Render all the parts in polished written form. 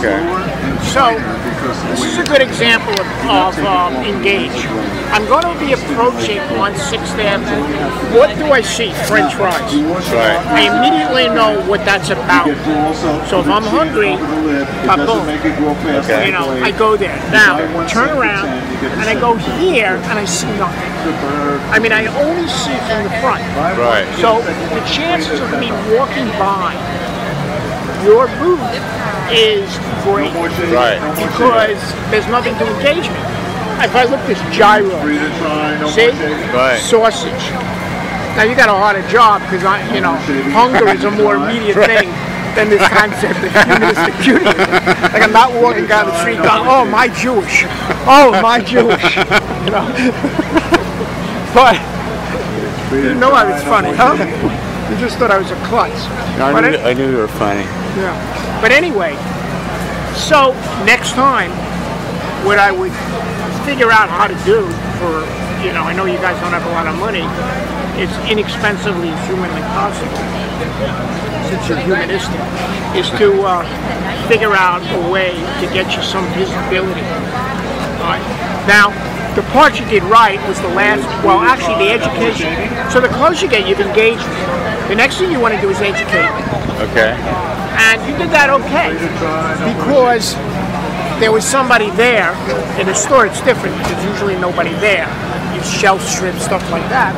Okay. So this is a good example of engage. I'm going to be approaching on 6th Avenue. What do I see? French fries. Right. I immediately know what that's about. So if I'm hungry, boom. Okay. You know, I go there. Now, turn around, and I go here, and I see nothing. I mean, I only see from the front. Right. So the chances of me walking by your booth is great. Right. Because there's nothing to engage me. If I look at this gyro, see? Right. Sausage. Now you got a harder job because hunger is a more immediate thing than this concept of humanistic Judaism. Like I'm not walking down the street going, "Oh, my Jewish. Oh, my Jewish." You know. But you know I was funny, huh? You just thought I was a klutz. No, I knew you were funny. Yeah. But anyway, so next time, what I would figure out how to do for, I know you guys don't have a lot of money, it's inexpensively as humanly possible, since you're humanistic, is to figure out a way to get you some visibility. All right. Now, the part you did right was the last, well, actually the education. So the closer you get, you've engaged me. The next thing you want to do is educate me. Okay. And you did that okay, because there was somebody there. In the store, it's different. There's usually nobody there. You shelf strip, stuff like that.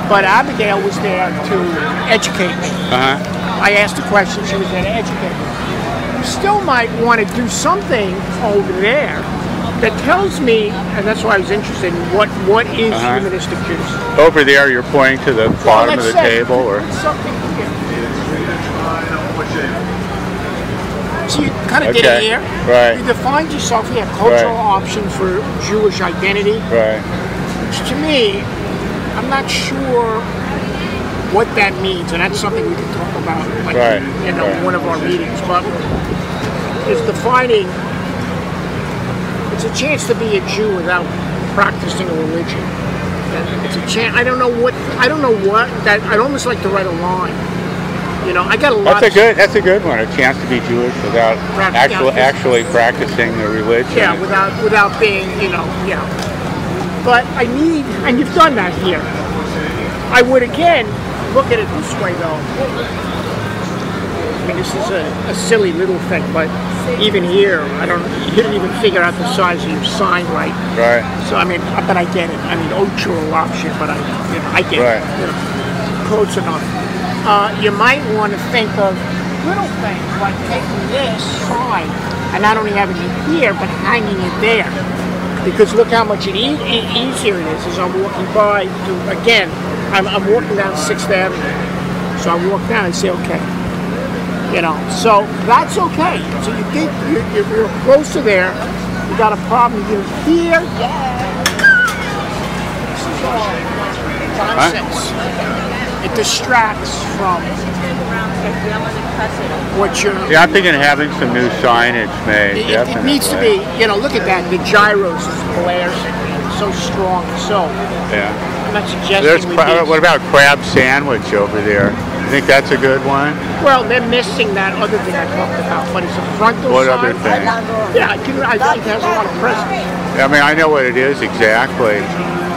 But Abigail was there to educate me. I asked a question, she was there to educate me. You still might want to do something over there that tells me, and that's why I was interested in what is humanistic Judaism. Over there, you're pointing to the bottom of the table, or something here. So you kind of did it here. Right. You defined yourself here, cultural option for Jewish identity. Right. Which to me, I'm not sure what that means, and that's something we can talk about, like in one of our meetings. But it's defining. It's a chance to be a Jew without practicing a religion. It's a chance. I don't know what. That I'd almost like to write a line. I got a lot. That's a good one. A chance to be Jewish without actually practicing the religion. Yeah, without being, yeah. But I need, and you've done that here. I would again look at it this way, though. I mean, this is a silly little thing, but even here, you didn't even figure out the size of your sign right. Right. So I mean, but I get it. I mean, cultural option, but I get it. Close enough. You might want to think of little things like taking this sign and not only having it here, but hanging it there. Because look how much easier it is as I'm walking by. I'm walking down 6th Avenue. So I walk down and say, okay. So that's okay. So you're close to there. You got a problem here. This is all nonsense. It distracts from what you're... Yeah, I'm thinking of having some new signage made. It needs to be, look at that. The gyros is blaring. It's so strong. So, I'm not suggesting what about crab sandwich over there? You think that's a good one? Well, they're missing that other thing I talked about, but it's a frontal What sign. other thing? Yeah, I think it has a lot of presence. I mean, I know what it is exactly.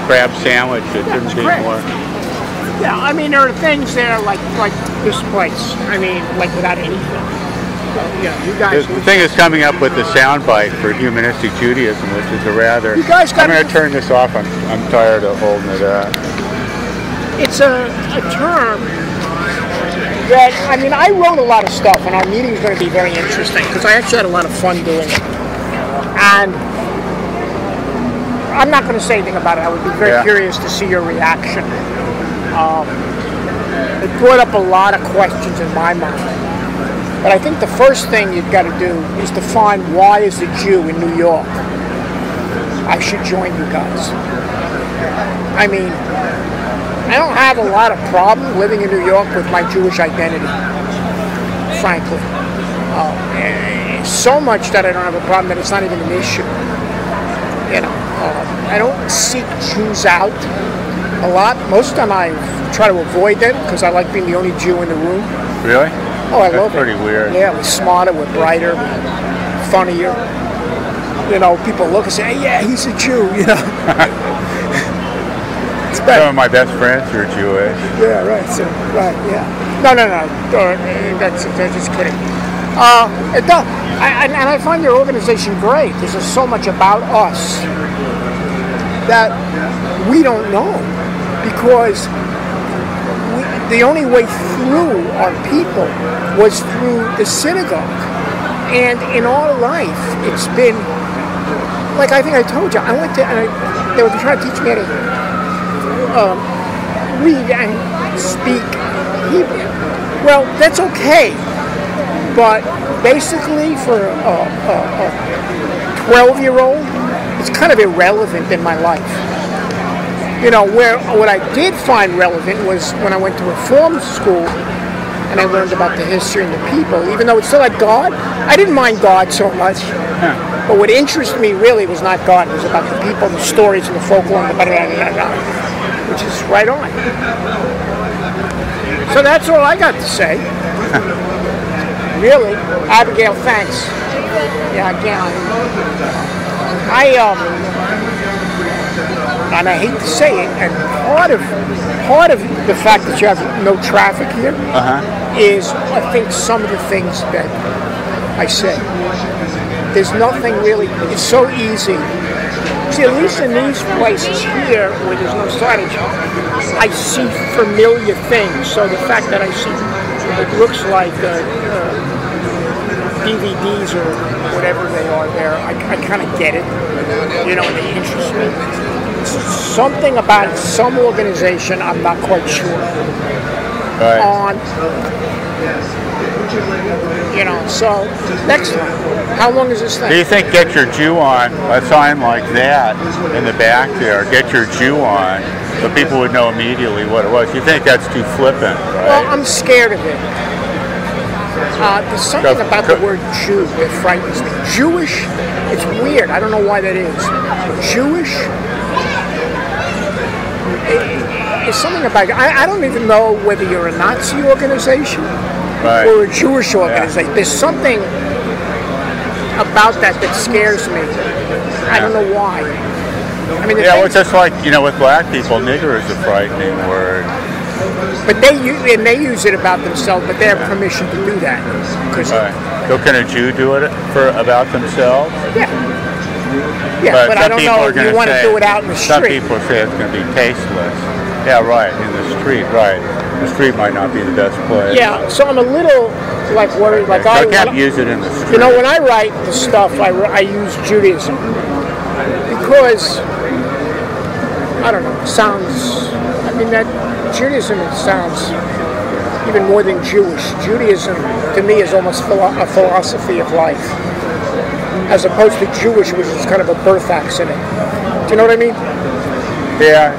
Crab sandwich. It couldn't be more. Yeah, I mean, there are things there like this place. I mean, like without anything. You guys. The thing is coming up with the soundbite for humanistic Judaism, which is a rather. You guys got. I'm going to turn this off. I'm tired of holding it up. It's a term that, I mean, I wrote a lot of stuff, and our meeting is going to be very interesting because I actually had a lot of fun doing it. And I'm not going to say anything about it. I would be very curious to see your reaction. It brought up a lot of questions in my mind. But I think the first thing you've got to do is define why as a Jew in New York I should join you guys. I mean, I don't have a lot of problem living in New York with my Jewish identity, frankly. So much that I don't have a problem that it's not even an issue. I don't seek Jews out a lot. Most of the time I try to avoid them because I like being the only Jew in the room. Really? Oh, I love it. That's pretty weird. Yeah, we're smarter, we're brighter, we're fun of you. You know, people look and say, hey, yeah, he's a Jew, you know. Some of my best friends are Jewish. Yeah, right. So, right, yeah. No. That's just kidding. And I find your organization great. There's just so much about us that we don't know, because the only way through our people was through the synagogue. And in our life, it's been, like I think I told you, I went to, they were trying to teach me how to read and speak Hebrew. Well, that's okay, but basically for a 12-year-old, it's kind of irrelevant in my life. You know, what I did find relevant was when I went to reform school and I learned about the history and the people. Even though it still had God, I didn't mind God so much. But what interested me really was not God. It was about the people, the stories, and the folklore, and the blah, which is right on. So that's all I got to say. Really. Abigail, thanks. Yeah, again, and I hate to say it, and part of the fact that you have no traffic here is, I think, some of the things that I say. There's nothing really, it's so easy. See, at least in these places here where there's no signage, I see familiar things. So the fact that I see, it looks like DVDs or whatever they are there, I kind of get it, you know, and they interest me. Something about some organization, I'm not quite sure. Right. On, you know, so next one. How long is this thing? Do you think Get Your Jew On, a sign like that in the back there, Get Your Jew On, so people would know immediately what it was? You think that's too flippant, right? Well, I'm scared of it. There's something about the word Jew that frightens me. Jewish, it's weird. I don't know why that is. Jewish, it's something about it. I don't even know whether you're a Nazi organization or a Jewish organization. Yeah. There's something about that scares me. I don't know why. I mean, well, it's just like, you know, with black people, nigger is a frightening word. But they use it about themselves, but they have permission to do that. So can a Jew do it about themselves? Yeah. Yeah, but I don't know if you want to do it out in the street. Some people say it's going to be tasteless. Yeah, right, in the street, right. The street might not be the best place. Yeah, so I'm a little, like, worried. Like, I can't use it in the street. You know, when I write the stuff, I use Judaism. Because, I don't know, it sounds, I mean, that Judaism, it sounds even more than Jewish. Judaism, to me, is almost a philosophy of life, as opposed to Jewish, which is kind of a birth accident. Do you know what I mean? Yeah.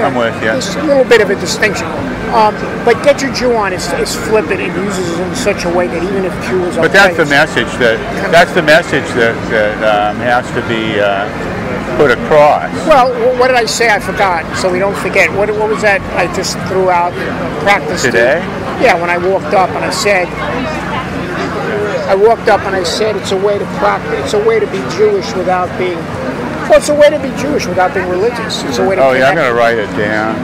I'm with you. There's a little bit of a distinction. But Get Your Jew On is flippant and uses it in such a way that even if Jew is But that's the message that has to be put across. Well, what did I say? I forgot. So we don't forget. What was that I just threw out? Practice today? Yeah, when I walked up and I said, it's a way to practice. It's a way to be Jewish without being. Well, it's a way to be Jewish without being religious. It's a way to. Oh yeah, I'm going to write it down.